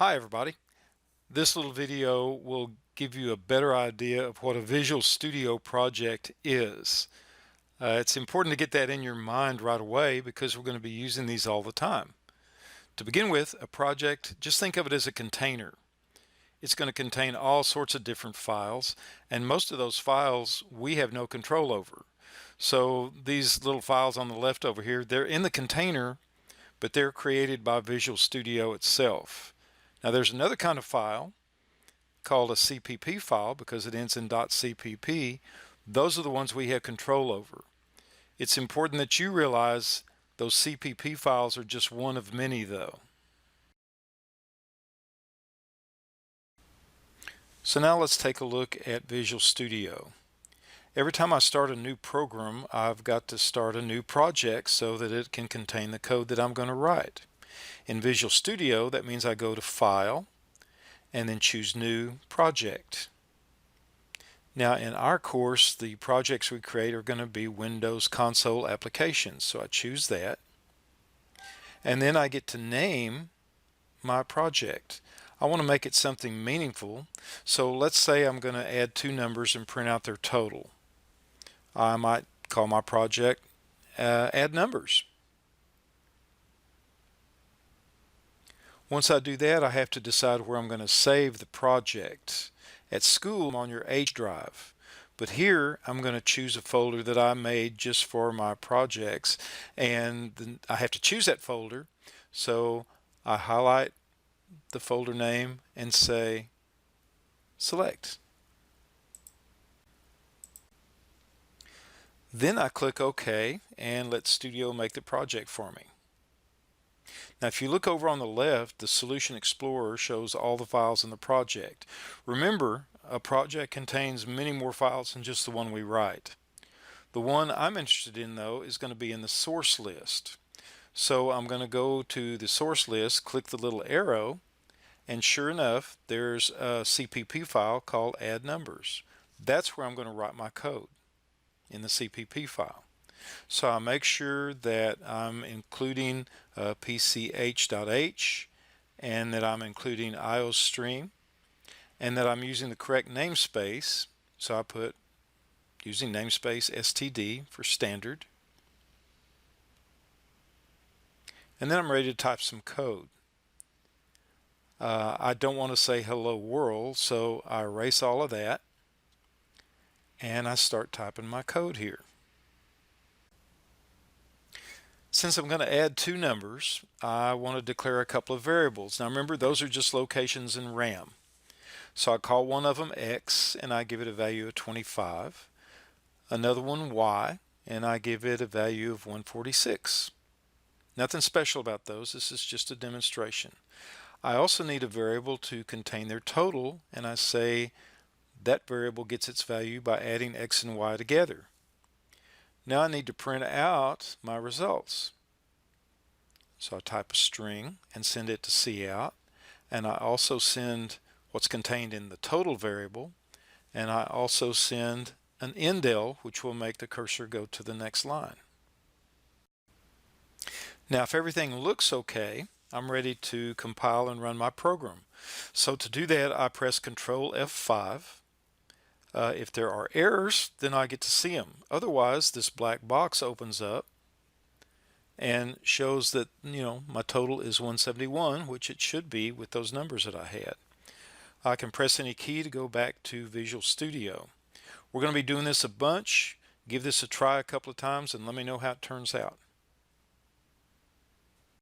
Hi everybody. This little video will give you a better idea of what a Visual Studio project is. It's important to get that in your mind right away because we're going to be using these all the time. To begin with, a project, just think of it as a container. It's going to contain all sorts of different files, and most of those files we have no control over. So these little files on the left over here, they're in the container, but they're created by Visual Studio itself. Now there's another kind of file called a CPP file because it ends in .cpp. Those are the ones we have control over. It's important that you realize those CPP files are just one of many though. So now let's take a look at Visual Studio. Every time I start a new program, I've got to start a new project so that it can contain the code that I'm going to write. In Visual Studio, that means I go to File and then choose New Project. Now in our course, the projects we create are going to be Windows console applications. So I choose that. And then I get to name my project. I want to make it something meaningful. So let's say I'm going to add two numbers and print out their total. I might call my project Add Numbers. Once I do that, I have to decide where I'm going to save the project. At school, I'm on your H drive, but here I'm going to choose a folder that I made just for my projects, and then I have to choose that folder. So I highlight the folder name and say Select. Then I click OK and let Studio make the project for me. Now if you look over on the left, the Solution Explorer shows all the files in the project. Remember, a project contains many more files than just the one we write. The one I'm interested in though is going to be in the source list. So I'm going to go to the source list, click the little arrow, and sure enough there's a CPP file called Add Numbers. That's where I'm going to write my code, in the CPP file. So I make sure that I'm including pch.h and that I'm including iostream and that I'm using the correct namespace. So I put using namespace std for standard. And then I'm ready to type some code. I don't want to say hello world, so I erase all of that and I start typing my code here. Since I'm going to add two numbers, I want to declare a couple of variables. Now remember, those are just locations in RAM. So I call one of them X and I give it a value of 25. Another one Y and I give it a value of 146. Nothing special about those. This is just a demonstration. I also need a variable to contain their total, and I say that variable gets its value by adding X and Y together. Now I need to print out my results. So I type a string and send it to cout, and I also send what's contained in the total variable, and I also send an indel, which will make the cursor go to the next line. Now if everything looks okay, I'm ready to compile and run my program. So to do that, I press Control F5. If there are errors, then I get to see them. Otherwise, this black box opens up and shows that, my total is 171, which it should be with those numbers that I had. I can press any key to go back to Visual Studio. We're going to be doing this a bunch. Give this a try a couple of times and let me know how it turns out.